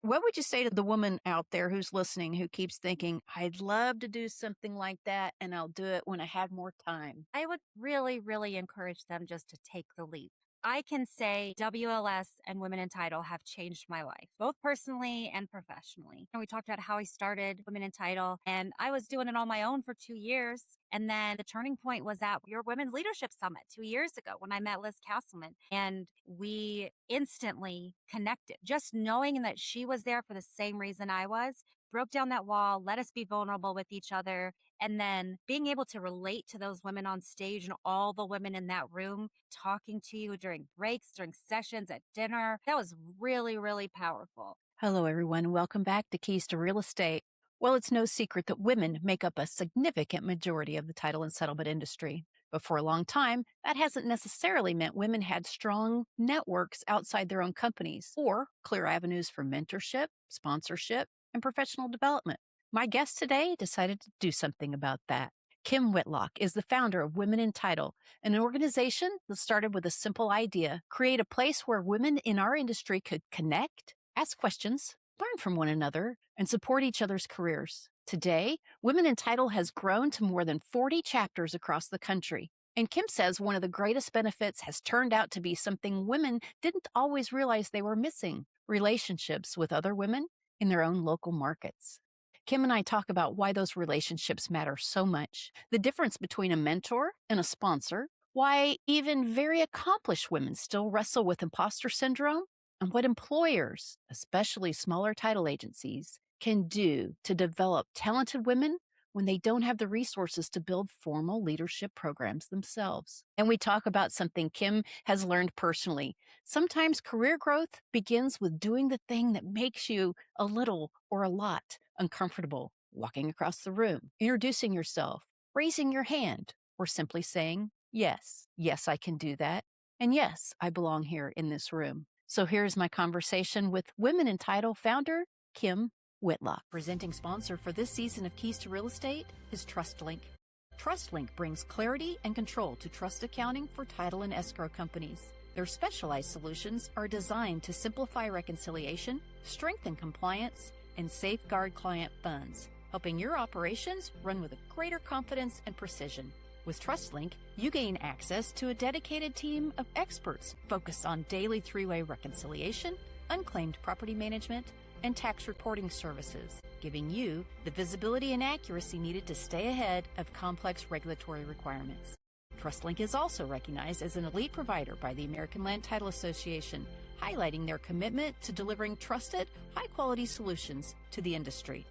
What would you say to the woman out there who's listening who keeps thinking, I'd love to do something like that and I'll do it when I have more time? I would really, really encourage them just to take the leap. I can say WLS and Women in Title have changed my life, both personally and professionally. And we talked about how I started Women in Title, and I was doing it on my own for 2 years. And then the turning point was at your Women's Leadership Summit 2 years ago when I met Liz Castleman, and we instantly connected. Just knowing that she was there for the same reason I was broke down that wall, let us be vulnerable with each other, and then being able to relate to those women on stage and all the women in that room talking to you during breaks, during sessions at dinner, that was really, really powerful. Hello, everyone. Welcome back to Keys to Real Estate. Well, it's no secret that women make up a significant majority of the title and settlement industry. But for a long time, that hasn't necessarily meant women had strong networks outside their own companies or clear avenues for mentorship, sponsorship, and professional development. My guest today decided to do something about that. Kim Whitlock is the founder of Women in Title, an organization that started with a simple idea: create a place where women in our industry could connect, ask questions, learn from one another, and support each other's careers. Today, Women in Title has grown to more than 40 chapters across the country. And Kim says one of the greatest benefits has turned out to be something women didn't always realize they were missing: relationships with other women in their own local markets. Kim and I talk about why those relationships matter so much, the difference between a mentor and a sponsor, why even very accomplished women still wrestle with imposter syndrome, and what employers, especially smaller title agencies, can do to develop talented women when they don't have the resources to build formal leadership programs themselves. And we talk about something Kim has learned personally. Sometimes career growth begins with doing the thing that makes you a little or a lot uncomfortable: walking across the room, introducing yourself, raising your hand, or simply saying, yes, yes, I can do that. And yes, I belong here in this room. So here's my conversation with Women in Title founder Kim Whitlock. Presenting sponsor for this season of Keys to Real Estate is TrustLink. TrustLink brings clarity and control to trust accounting for title and escrow companies. Their specialized solutions are designed to simplify reconciliation, strengthen compliance, and safeguard client funds, helping your operations run with a greater confidence and precision. With TrustLink, you gain access to a dedicated team of experts focused on daily three-way reconciliation, unclaimed property management, and tax reporting services, giving you the visibility and accuracy needed to stay ahead of complex regulatory requirements. TrustLink is also recognized as an elite provider by the American Land Title Association, highlighting their commitment to delivering trusted, high-quality solutions to the industry.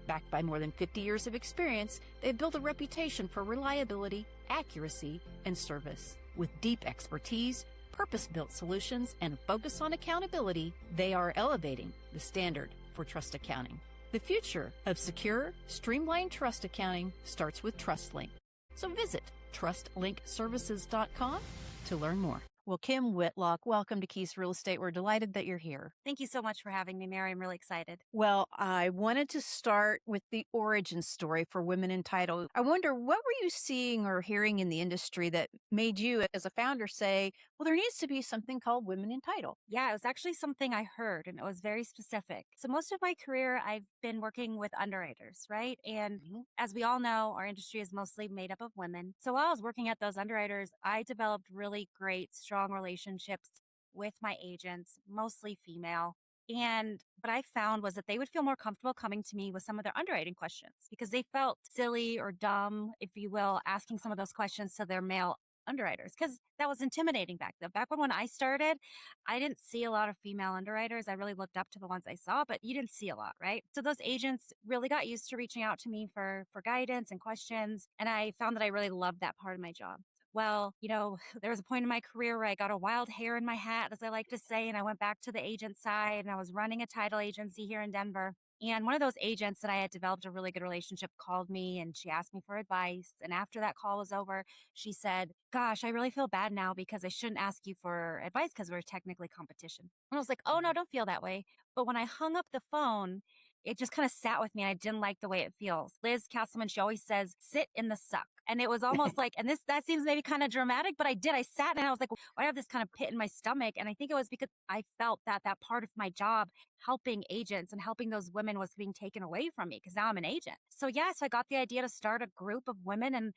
Backed by more than 50 years of experience, they've built a reputation for reliability, accuracy, and service. With deep expertise, purpose-built solutions, and a focus on accountability, they are elevating the standard for trust accounting. The future of secure, streamlined trust accounting starts with TrustLink. So visit trustlinkservices.com to learn more. Well, Kim Whitlock, welcome to Keys Real Estate. We're delighted that you're here. Thank you so much for having me, Mary. I'm really excited. Well, I wanted to start with the origin story for Women in Title. I wonder, what were you seeing or hearing in the industry that made you, as a founder, say, well, there needs to be something called Women in Title? Yeah, it was actually something I heard, and it was very specific. So most of my career, I've been working with underwriters, right? And Mhm. as we all know, our industry is mostly made up of women. So while I was working at those underwriters, I developed really great, strong relationships with my agents, mostly female. And what I found was that they would feel more comfortable coming to me with some of their underwriting questions because they felt silly or dumb, if you will, asking some of those questions to their male underwriters because that was intimidating back then. Back when I started, I didn't see a lot of female underwriters. I really looked up to the ones I saw, but you didn't see a lot, right? So those agents really got used to reaching out to me for guidance and questions, and I found that I really loved that part of my job. Well, there was a point in my career where I got a wild hair in my hat, as I like to say, and I went back to the agent side and I was running a title agency here in Denver. And one of those agents that I had developed a really good relationship called me and she asked me for advice. And after that call was over, she said, gosh, I really feel bad now because I shouldn't ask you for advice because we're technically competition. And I was like, oh, no, don't feel that way. But when I hung up the phone, it just kind of sat with me. And I didn't like the way it feels. Liz Castleman, she always says, sit in the suck. And it was almost like, and that seems maybe kind of dramatic, but I did. I sat and I was like, I have this kind of pit in my stomach. And I think it was because I felt that that part of my job, helping agents and helping those women, was being taken away from me because now I'm an agent. So, yeah, so I got the idea to start a group of women. And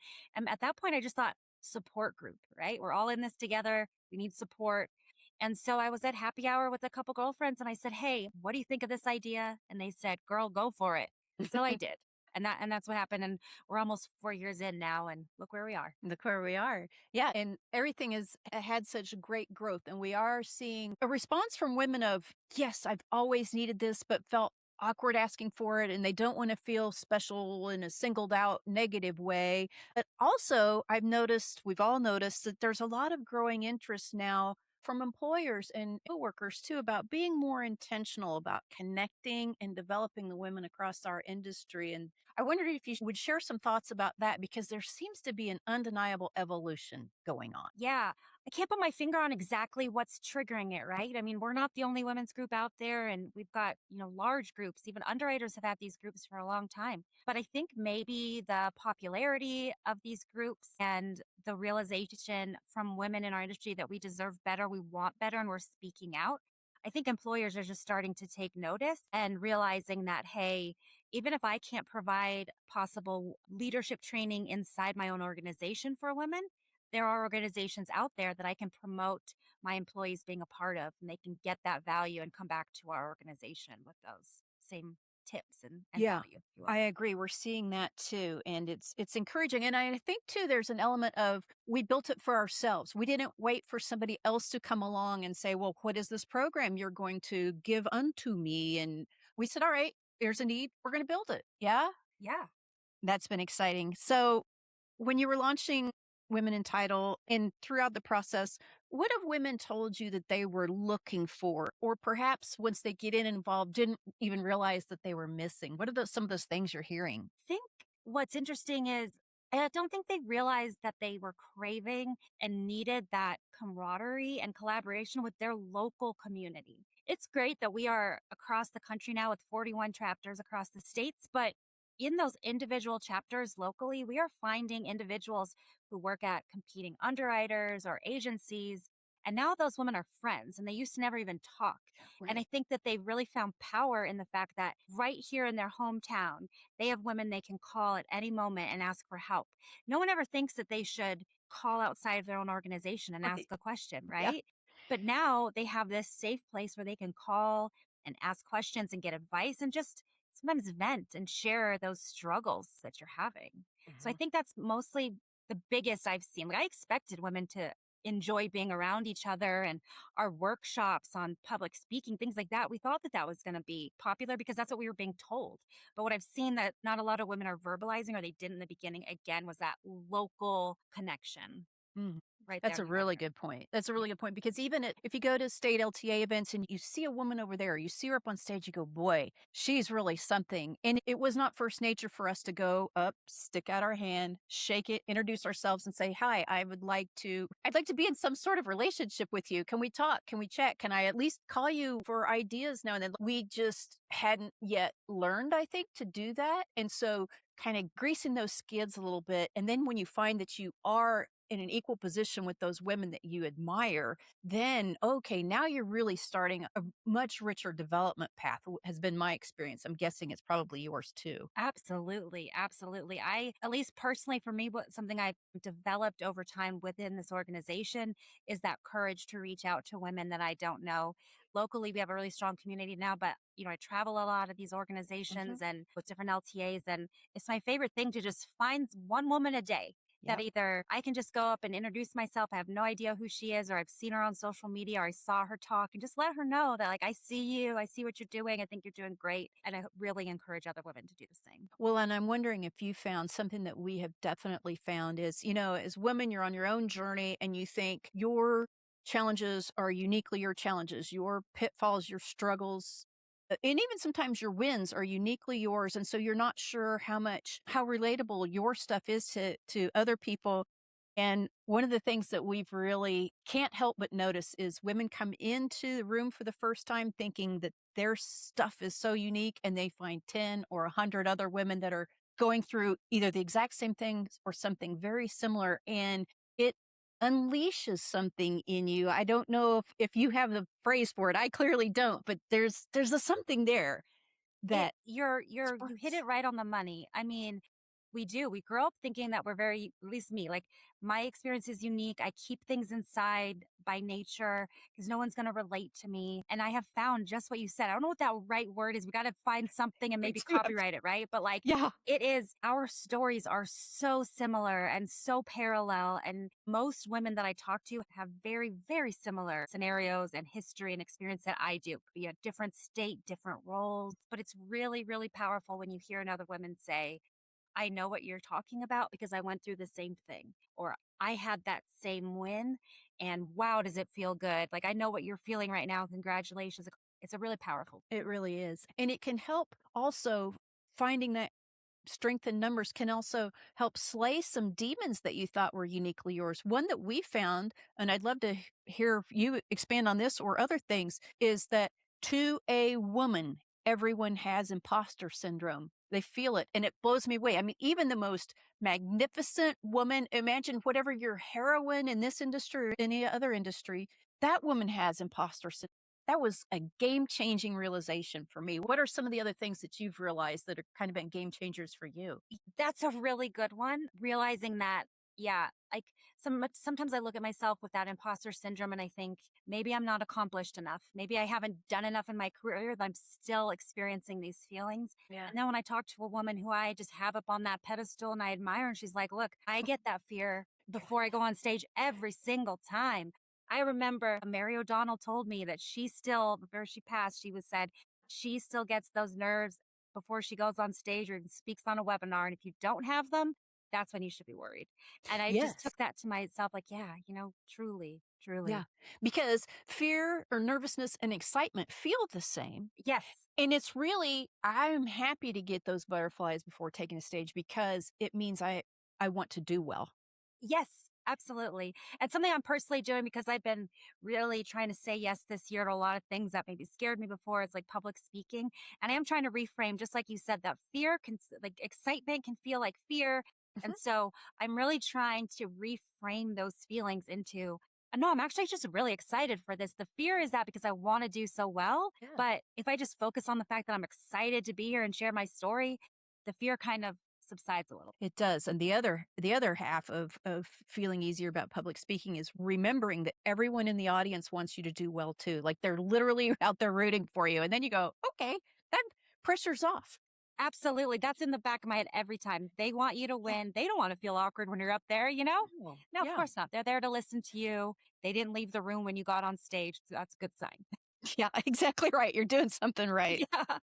at that point, I just thought, support group, right? We're all in this together. We need support. And so I was at happy hour with a couple girlfriends and I said, "Hey, what do you think of this idea?" And they said, "Girl, go for it." So I did. And that's what happened. And we're almost 4 years in now and look where we are. Look where we are. Yeah, and everything has had such great growth, and we are seeing a response from women of, "Yes, I've always needed this, but felt awkward asking for it, and they don't wanna feel special in a singled out negative way." But also, we've all noticed that there's a lot of growing interest now from employers and coworkers too about being more intentional about connecting and developing the women across our industry, and I wondered if you would share some thoughts about that because there seems to be an undeniable evolution going on. Yeah, I can't put my finger on exactly what's triggering it, right? I mean, we're not the only women's group out there, and we've got, large groups. Even underwriters have had these groups for a long time. But I think maybe the popularity of these groups and the realization from women in our industry that we deserve better, we want better, and we're speaking out. I think employers are just starting to take notice and realizing that, hey, even if I can't provide possible leadership training inside my own organization for women, there are organizations out there that I can promote my employees being a part of, and they can get that value and come back to our organization with those same tips and Yeah, value, if you will. I agree. We're seeing that too, and it's encouraging. And I think too, there's an element of we built it for ourselves. We didn't wait for somebody else to come along and say, "Well, what is this program you're going to give unto me?" And we said, "All right, there's a need. We're going to build it." Yeah, Yeah. that's been exciting. So, when you were launching Women in Title and throughout the process, what have women told you that they were looking for? Or perhaps once they get in involved, didn't even realize that they were missing? What are some of those things you're hearing? Think what's interesting is I don't think they realized that they were craving and needed that camaraderie and collaboration with their local community. It's great that we are across the country now with 41 chapters across the states, but in those individual chapters locally, we are finding individuals who work at competing underwriters or agencies. And now those women are friends and they used to never even talk. And I Right. think that they've really found power in the fact that right here in their hometown, they have women they can call at any moment and ask for help. No one ever thinks that they should call outside of their own organization and ask Right. a question, Yeah. right? But now they have this safe place where they can call and ask questions and get advice and just sometimes vent and share those struggles that you're having. So I Mhm. think that's mostly the biggest I've seen. Like I expected women to enjoy being around each other and our workshops on public speaking, things like that. We thought that that was going to be popular because that's what we were being told. But what I've seen that not a lot of women are verbalizing or they did in the beginning again was that local connection Mm. right there That's in a the really underwriter. good point. That's a Yeah. really good point because even if you go to state LTA events and you see a woman over there, you see her up on stage, you go, boy, she's really something. And it was not first nature for us to go up, stick out our hand, shake it, introduce ourselves and say, "Hi, I'd like to be in some sort of relationship with you. Can we talk? Can we chat? Can I at least call you for ideas now and then?" We just hadn't yet learned, I think, to do that. And so kind of greasing those skids a little bit. And then when you find that you are in an equal position with those women that you admire, then okay, now you're really starting a much richer development path, has been my experience. I'm guessing it's probably yours too. Absolutely, absolutely. I, at least personally for me, what something I've developed over time within this organization is that courage to reach out to women that I don't know. Locally, we have a really strong community now, but I travel a lot of these Mhm. organizations and with different LTAs, and it's my favorite thing to just find one woman a day that Yep. either I can just go up and introduce myself, I have no idea who she is, or I've seen her on social media, or I saw her talk, and just let her know that, like, I see you, I see what you're doing, I think you're doing great. And I really encourage other women to do the same. Well, and I'm wondering if you found something that we have definitely found is, as women, you're on your own journey and you think your challenges are uniquely your challenges, your pitfalls, your struggles, and even sometimes your wins are uniquely yours. And so you're not sure how relatable your stuff is to other people. And one of the things that we've really can't help but notice is women come into the room for the first time thinking that their stuff is so unique, and they find 10 or 100 other women that are going through either the exact same things or something very similar. And it unleashes something in you. I don't know if you have the phrase for it. I clearly don't, but there's a something there It that you hit sparks. it right on the money. I mean, we do. We grow up thinking that we're very, at least me, like my experience is unique. I keep things inside by nature because no one's going to relate to me. And I have found just what you said. I don't know what that right word is. We got to find something and Me maybe too. copyright it, right? But like Yeah, it is, our stories are so similar and so parallel. And most women that I talk to have very, very similar scenarios and history and experience that I do. Could be a different state, different roles. But it's really, really powerful when you hear another woman say, I know what you're talking about because I went through the same thing, or I had that same win, and wow, does it feel good. Like, I know what you're feeling right now. Congratulations. Like, it's a really powerful. it really is. And it can help also finding that strength in numbers can also help slay some demons that you thought were uniquely yours. One that we found, and I'd love to hear you expand on this or other things, is that to a woman, everyone has imposter syndrome. They feel it and it blows me away. I mean, even the most magnificent woman, imagine whatever your heroine in this industry or any other industry, that woman has imposter syndrome. That was a game-changing realization for me. What are some of the other things that you've realized that have kind of been game changers for you? That's a really good one. Realizing that, yeah, like sometimes I look at myself with that imposter syndrome and I think maybe I'm not accomplished enough. Maybe I haven't done enough in my career that I'm still experiencing these feelings. Yeah. And then when I talk to a woman who I just have up on that pedestal and I admire, and she's like, look, I get that fear Yeah. before I go on stage every single time. I remember Mary O'Donnell told me that she still, before she passed, she was said she still gets those nerves before she goes on stage or even speaks on a webinar. And if you don't have them, that's when you should be worried. And I just Yes. took that to myself, like, yeah, truly, Yeah. truly. Because fear or nervousness and excitement feel the same. Yes. And it's really, I'm happy to get those butterflies before taking a stage because it means I want to do well. Yes, absolutely. And something I'm personally doing because I've been really trying to say yes this year to a lot of things that maybe scared me before. It's like public speaking. And I am trying to reframe, just like you said, that fear can, like excitement can feel like fear. And Mhm. so I'm really trying to reframe those feelings into, no, I'm actually just really excited for this. The fear is that because I want to do so well. Yeah. But if I just focus on the fact that I'm excited to be here and share my story, the fear kind of subsides a little. It does, and the other half of feeling easier about public speaking is remembering that everyone in the audience wants you to do well too, like, they're literally out there rooting for you, and then you go, "Okay, that pressure's off." Absolutely, that's in the back of my head every time. They want you to Yeah. win. They don't wanna feel awkward when you're up there, you know? Oh, No, of yeah. course not. They're there to listen to you. They didn't leave the room when you got on stage, so that's a good sign. Yeah, exactly right, you're doing something right. Yeah.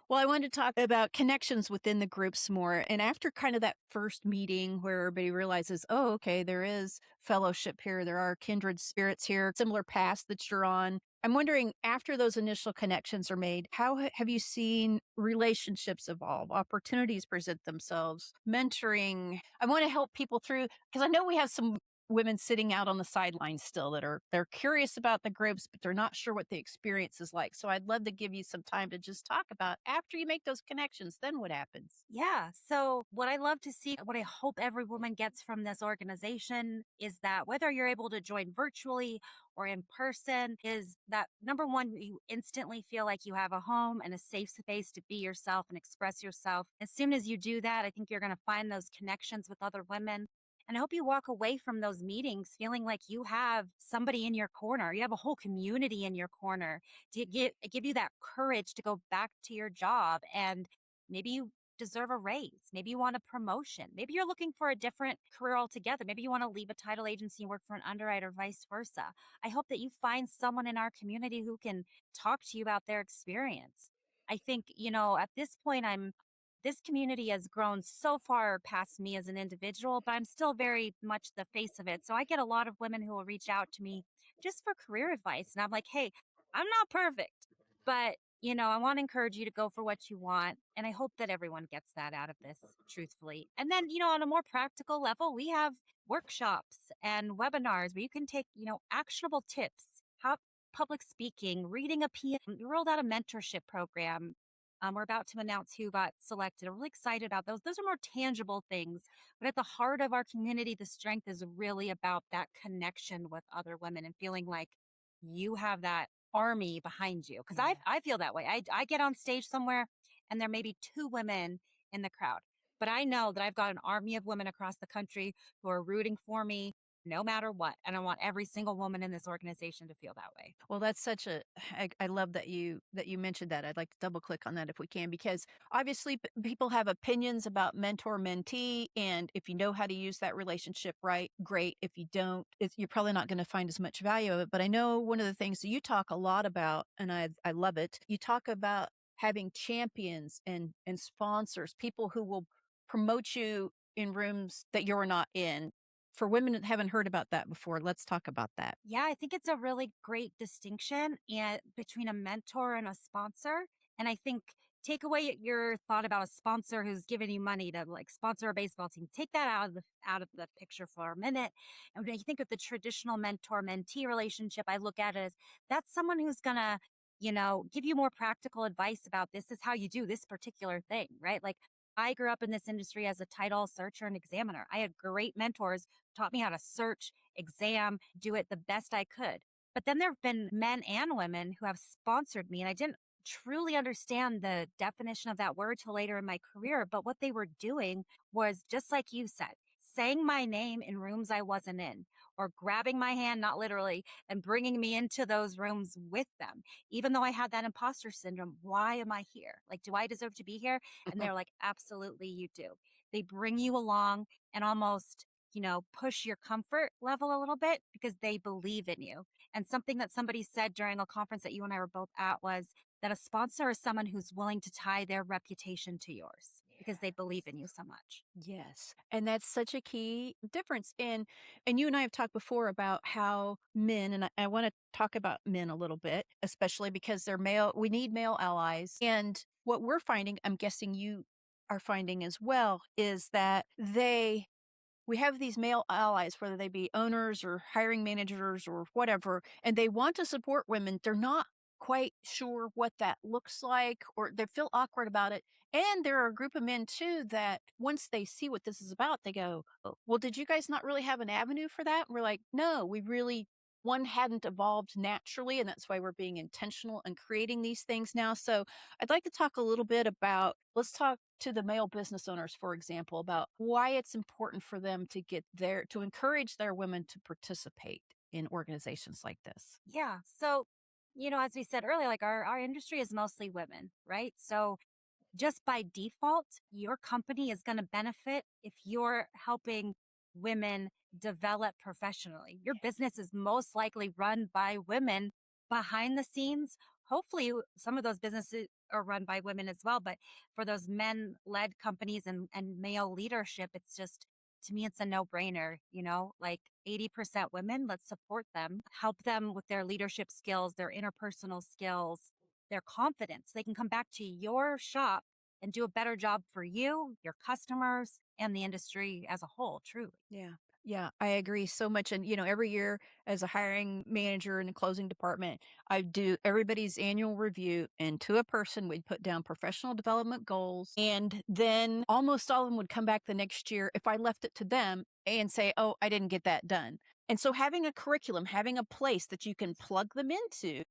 Well, I wanted to talk about connections within the groups more. And after kind of that first meeting where everybody realizes, oh, okay, there is fellowship here, there are kindred spirits here, similar paths that you're on. I'm wondering, after those initial connections are made, how have you seen relationships evolve, opportunities present themselves, mentoring? I want to help people through because I know we have some women sitting out on the sidelines still that are they're curious about the groups but they're not sure what the experience is like, so I'd love to give you some time to just talk about after you make those connections, then what happens. Yeah. So, what I love to see, what I hope every woman gets from this organization is that whether you're able to join virtually or in person, is that number one, you instantly feel like you have a home and a safe space to be yourself and express yourself. As soon as you do that, I think you're going to find those connections with other women. And I hope you walk away from those meetings feeling like you have somebody in your corner. You have a whole community in your corner to give you that courage to go back to your job, and maybe you deserve a raise. Maybe you want a promotion. Maybe you're looking for a different career altogether. Maybe you want to leave a title agency and work for an underwriter, vice versa. I hope that you find someone in our community who can talk to you about their experience. I think, at this point, this community has grown so far past me as an individual, but I'm still very much the face of it. So I get a lot of women who will reach out to me just for career advice. And I'm like, hey, I'm not perfect, but I want to encourage you to go for what you want. And I hope that everyone gets that out of this, truthfully. And then, on a more practical level, we have workshops and webinars where you can take, actionable tips, how public speaking, reading a PM. We rolled out a mentorship program. We're about to announce who got selected. I'm really excited about those. Those are more tangible things. But at the heart of our community, the strength is really about that connection with other women and feeling like you have that army behind you. Because Yeah. I feel that way. I get on stage somewhere and there may be two women in the crowd, but I know that I've got an army of women across the country who are rooting for me no matter what. And I want every single woman in this organization to feel that way. Well, that's such a I love that you mentioned that. I'd like to double click on that if we can, because obviously people have opinions about mentor mentee, and if you know how to use that relationship right, great. If you don't, you're probably not going to find as much value of it. But I know one of the things that you talk a lot about, and I love it. You talk about having champions and sponsors, people who will promote you in rooms that you're not in. For women that haven't heard about that before, let's talk about that. Yeah, I think it's a really great distinction between a mentor and a sponsor. And I think take away your thought about a sponsor who's giving you money to like sponsor a baseball team. Take that out of the picture for a minute. And when you think of the traditional mentor mentee relationship, I look at it as that's someone who's gonna, give you more practical advice about this is how you do this particular thing, right? Like I grew up in this industry as a title searcher and examiner. I had great mentors who taught me how to search, exam, do it the best I could. But then there have been men and women who have sponsored me, and I didn't truly understand the definition of that word till later in my career. But what they were doing was just like you said, saying my name in rooms I wasn't in, or grabbing my hand, not literally, and bringing me into those rooms with them. Even though I had that imposter syndrome, why am I here? Like, do I deserve to be here? And they're like, absolutely, you do. They bring you along and almost push your comfort level a little bit because they believe in you. And something that somebody said during a conference that you and I were both at was that a sponsor is someone who's willing to tie their reputation to yours because they believe in you so much. Yes, and that's such a key difference. And you and I have talked before about how men, and I want to talk about men a little bit, especially because they're male. We need male allies. And what we're finding, I'm guessing you are finding as well, is that we have these male allies, whether they be owners or hiring managers or whatever, and they want to support women. They're not quite sure what that looks like, or they feel awkward about it. And there are a group of men too that once they see what this is about, they go, "Oh, well, did you guys not really have an avenue for that?" And we're like, no, we really, one hadn't evolved naturally. And that's why we're being intentional and creating these things now. So I'd like to talk a little bit about, let's talk to the male business owners, for example, about why it's important for them to to encourage their women to participate in organizations like this. Yeah. So, as we said earlier, like our industry is mostly women, right? So just by default, your company is going to benefit if you're helping women develop professionally. Your business is most likely run by women behind the scenes. Hopefully, some of those businesses are run by women as well. But for those men led companies and male leadership, it's just, to me, it's a no brainer, like 80% women, let's support them, help them with their leadership skills, their interpersonal skills, their confidence. They can come back to your shop and do a better job for you, your customers, and the industry as a whole, truly. Yeah. Yeah, I agree so much. And, every year as a hiring manager in the closing department, I do everybody's annual review. And to a person, we'd put down professional development goals. And then almost all of them would come back the next year if I left it to them and say, oh, I didn't get that done. And so having a curriculum, having a place that you can plug them into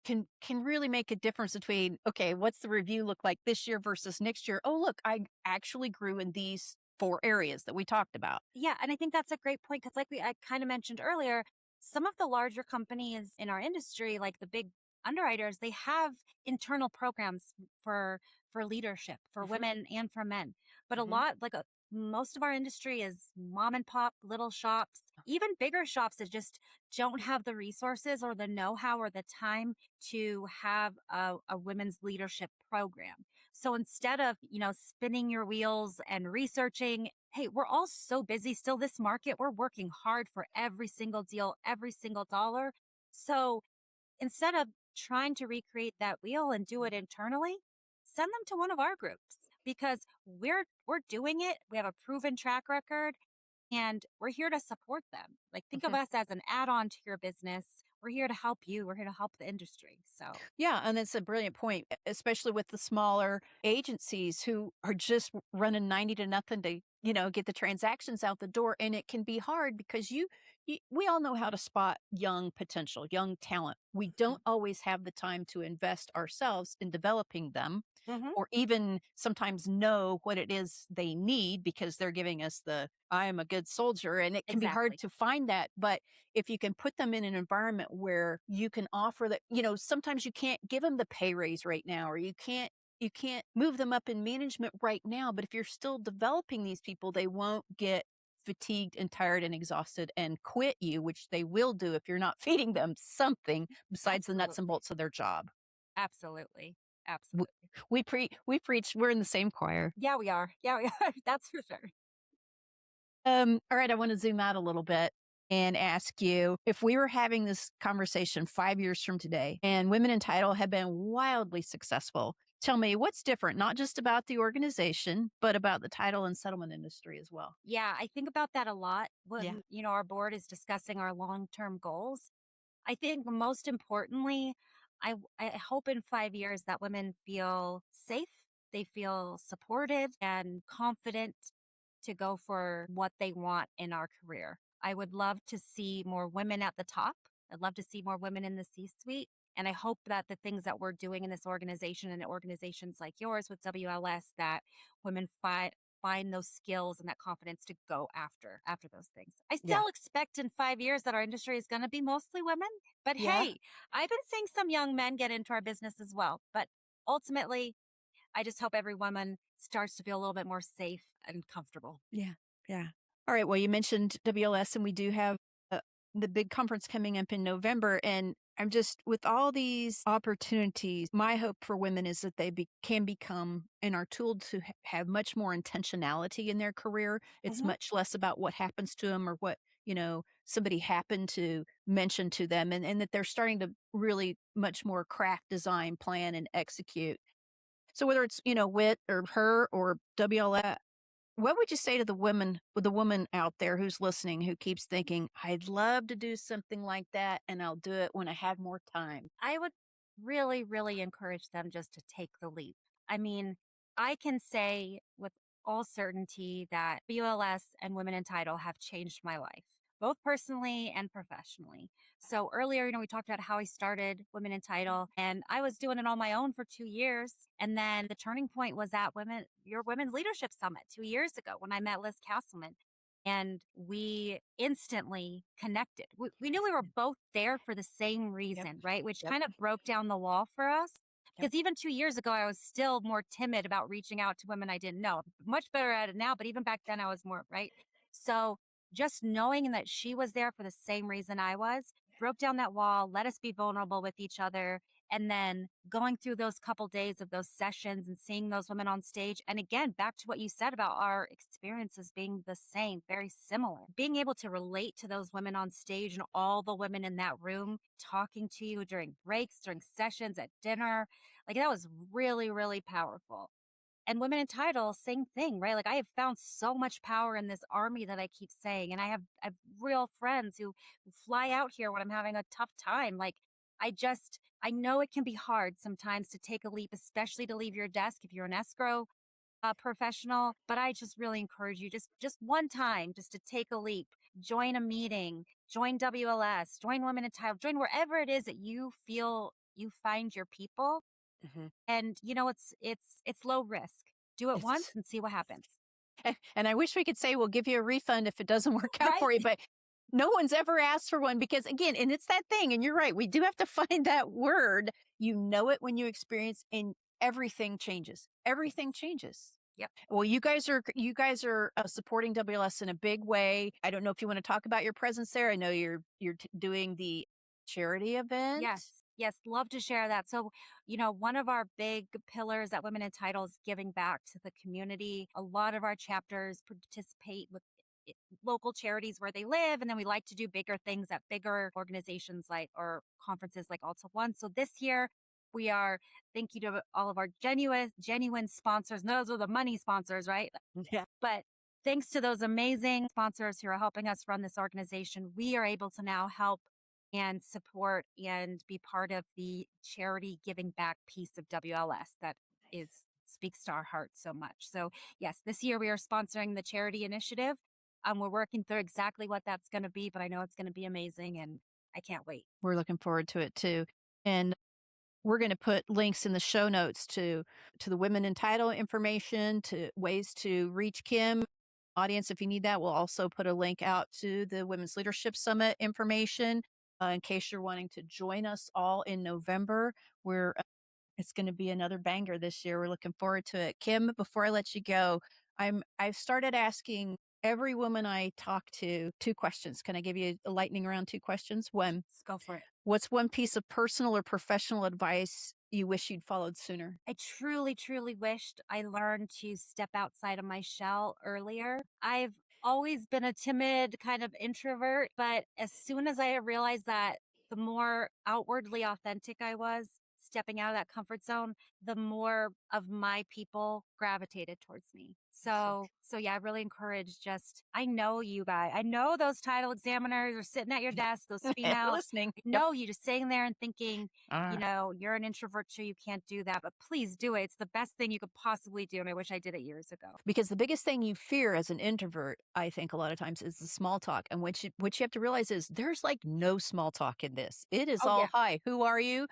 can really make a difference between, okay, what's the review look like this year versus next year? Oh, look, I actually grew in these 4 areas that we talked about. Yeah, and I think that's a great point because, like I kind of mentioned earlier, some of the larger companies in our industry, like the big underwriters, they have internal programs for leadership for Mhm, women and for men. But a mhm. lot, most of our industry is mom and pop little shops, even bigger shops that just don't have the resources or the know-how or the time to have a women's leadership program. So instead of, spinning your wheels and researching, hey, we're all so busy still this market. We're working hard for every single deal, every single dollar. So instead of trying to recreate that wheel and do it internally, send them to one of our groups because we're doing it. We have a proven track record and we're here to support them. Like think of Mhm. us as an add-on to your business. We're here to help you. We're here to help the industry. So, Yeah, and that's a brilliant point, especially with the smaller agencies who are just running 90 to nothing to, get the transactions out the door. And it can be hard because we all know how to spot young potential, young talent. We don't always have the time to invest ourselves in developing them mhm, or even sometimes know what it is they need because they're giving us the I am a good soldier. And it can be hard exactly. to find that. But if you can put them in an environment where you can offer that, sometimes you can't give them the pay raise right now, or you can't move them up in management right now. But if you're still developing these people, they won't get fatigued and tired and exhausted and quit you, which they will do if you're not feeding them something besides the nuts and Absolutely. bolts of their job. Absolutely. W- Absolutely. we preach. We're in the same choir. Yeah, we are. Yeah, we are. That's for sure. All right, I want to zoom out a little bit and ask you if we were having this conversation 5 years from today and women in title have been wildly successful. Tell me what's different, not just about the organization, but about the title and settlement industry as well. Yeah, I think about that a lot Yeah. when, our board is discussing our long-term goals. I think most importantly, I hope in 5 years that women feel safe, they feel supported and confident to go for what they want in our career. I would love to see more women at the top. I'd love to see more women in the C suite. And I hope that the things that we're doing in this organization and organizations like yours with WLS, that women find those skills and that confidence to go after those things. I Yeah. still expect in 5 years that our industry is going to be mostly women. But Yeah. hey, I've been seeing some young men get into our business as well. But ultimately, I just hope every woman starts to feel a little bit more safe and comfortable. Yeah. Yeah. All right. Well, you mentioned WLS, and we do have the big conference coming up in November. And I'm just, with all these opportunities, my hope for women is that they can become and are tooled to have much more intentionality in their career. It's Hmm. much less about what happens to them or what, somebody happened to mention to them, and that they're starting to really much more craft, design, plan, and execute. So whether it's, WIT or her or WLS, what would you say to the woman out there who's listening who keeps thinking, "I'd love to do something like that, and I'll do it when I have more time." I would really, really encourage them just to take the leap. I mean, I can say with all certainty that BOLS and Women in Title have changed my life, both personally and professionally. So earlier, we talked about how I started Women in Title and I was doing it on my own for 2 years. And then the turning point was at your Women's Leadership Summit 2 years ago when I met Liz Castleman and we instantly connected. We knew we were both there for the same Yep, reason, right? Which yep, kind of broke down the wall for us. yep. Because even 2 years ago, I was still more timid about reaching out to women I didn't know. Much better at it now, but even back then, I was more, right? So just knowing that she was there for the same reason I was broke down that wall, let us be vulnerable with each other. And then going through those couple days of those sessions and seeing those women on stage. And again, back to what you said about our experiences being the same, very similar. Being able to relate to those women on stage and all the women in that room talking to you during breaks, during sessions at dinner, like that was really, really powerful. And Women in Title, same thing, right? Like I have found so much power in this army that I keep saying. And I have real friends who fly out here when I'm having a tough time. Like I know it can be hard sometimes to take a leap, especially to leave your desk if you're an escrow professional. But I just really encourage you just one time just to take a leap, join a meeting, join WLS, join Women in Title, join wherever it is that you feel you find your people Mhm. and it's low risk. Do it once It's and see what happens. and I wish we could say we'll give you a refund if it doesn't work out Right? for you, but no one's ever asked for one because, again, and it's that thing, and you're right, we do have to find that word. You know it when you experience, and everything changes. Yes. Everything changes. Yep. Well, you guys are supporting WLS in a big way. I don't know if you want to talk about your presence there. I know you're doing the charity event. Yes. Yes. Love to share that. So, one of our big pillars at Women in Title is giving back to the community. A lot of our chapters participate with local charities where they live. And then we like to do bigger things at bigger organizations like or conferences like All to One. So this year we are thank you to all of our genuine sponsors. And those are the money sponsors, right? Yeah. But thanks to those amazing sponsors who are helping us run this organization, we are able to now help and support and be part of the charity giving back piece of WLS that is speaks to our hearts so much. So, yes, this year we are sponsoring the charity initiative. We're working through exactly what that's going to be, but I know it's going to be amazing and I can't wait. We're looking forward to it too. And we're going to put links in the show notes to the Women in Title information, to ways to reach Kim. Audience, if you need that, we'll also put a link out to the Women's Leadership Summit information in case you're wanting to join us all in November. We're It's going to be another banger this year. We're looking forward to it. Kim, before I let you go, I've started asking every woman I talk to two questions. Can I give you a lightning round two questions? One, Let's go for it. what's one piece of personal or professional advice you wish you'd followed sooner? I truly, truly wished I learned to step outside of my shell earlier. I've always been a timid kind of introvert, but as soon as I realized that the more outwardly authentic I was, stepping out of that comfort zone, the more of my people gravitated towards me. So So yeah, I really encourage just, I know you guys, I know those title examiners are sitting at your desk, those We're females. listening. I Yep. know you just sitting there and thinking, All right. you're an introvert, so you can't do that, but please do it. It's the best thing you could possibly do. And I wish I did it years ago. Because the biggest thing you fear as an introvert, I think a lot of times, is the small talk. And what you have to realize is there's like no small talk in this. It is Oh, all yeah, hi. Who are you?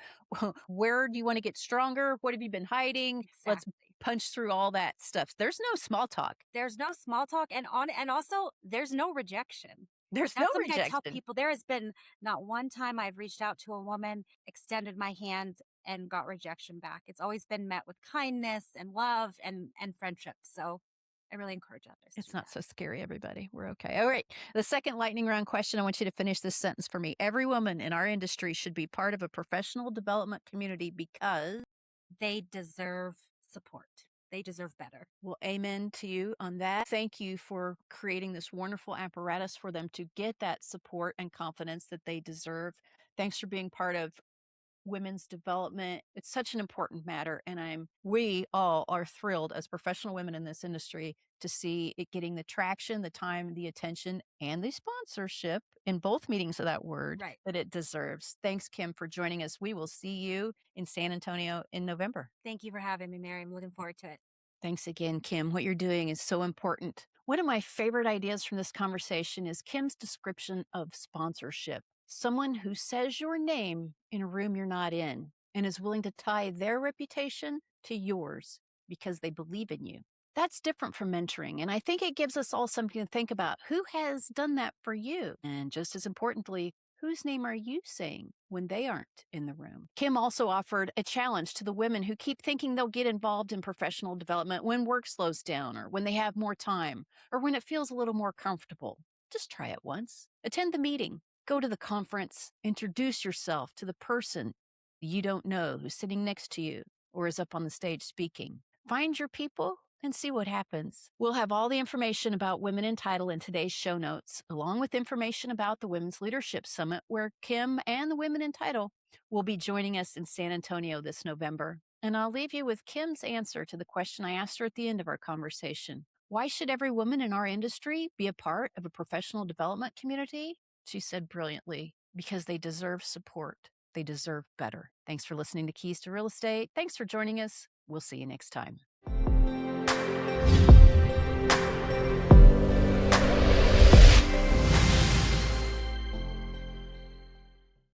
Where do you want to get stronger? What have you been hiding? Let's exactly. punch through all that stuff. There's no small talk. There's no small talk and also there's no rejection. There's no That's something I tell rejection. people. There has been not one time I've reached out to a woman, extended my hand, and got rejection back. It's always been met with kindness and love and friendship. So I really encourage others to It's do not that. so scary, everybody. We're okay. All right. The second lightning round question, I want you to finish this sentence for me. Every woman in our industry should be part of a professional development community because, They deserve support. They deserve better. well, amen to you on that. Thank you for creating this wonderful apparatus for them to get that support and confidence that they deserve. Thanks for being part of women's development. It's such an important matter. And we all are thrilled as professional women in this industry to see it getting the traction, the time, the attention, and the sponsorship in both meanings of that word Right. that it deserves. Thanks, Kim, for joining us. We will see you in San Antonio in November. Thank you for having me, Mary. I'm looking forward to it. Thanks again, Kim. What you're doing is so important. One of my favorite ideas from this conversation is Kim's description of sponsorship. Someone who says your name in a room you're not in and is willing to tie their reputation to yours because they believe in you. That's different from mentoring. And I think it gives us all something to think about. Who has done that for you? And just as importantly, whose name are you saying when they aren't in the room? Kim also offered a challenge to the women who keep thinking they'll get involved in professional development when work slows down or when they have more time or when it feels a little more comfortable. Just try it once. Attend the meeting, go to the conference, introduce yourself to the person you don't know who's sitting next to you or is up on the stage speaking. Find your people and see what happens. We'll have all the information about Women in Title in today's show notes, along with information about the Women's Leadership Summit, where Kim and the Women in Title will be joining us in San Antonio this November. And I'll leave you with Kim's answer to the question I asked her at the end of our conversation. Why should every woman in our industry be a part of a professional development community? She said brilliantly, because they deserve support. They deserve better. Thanks for listening to Keys to Real Estate. Thanks for joining us. We'll see you next time.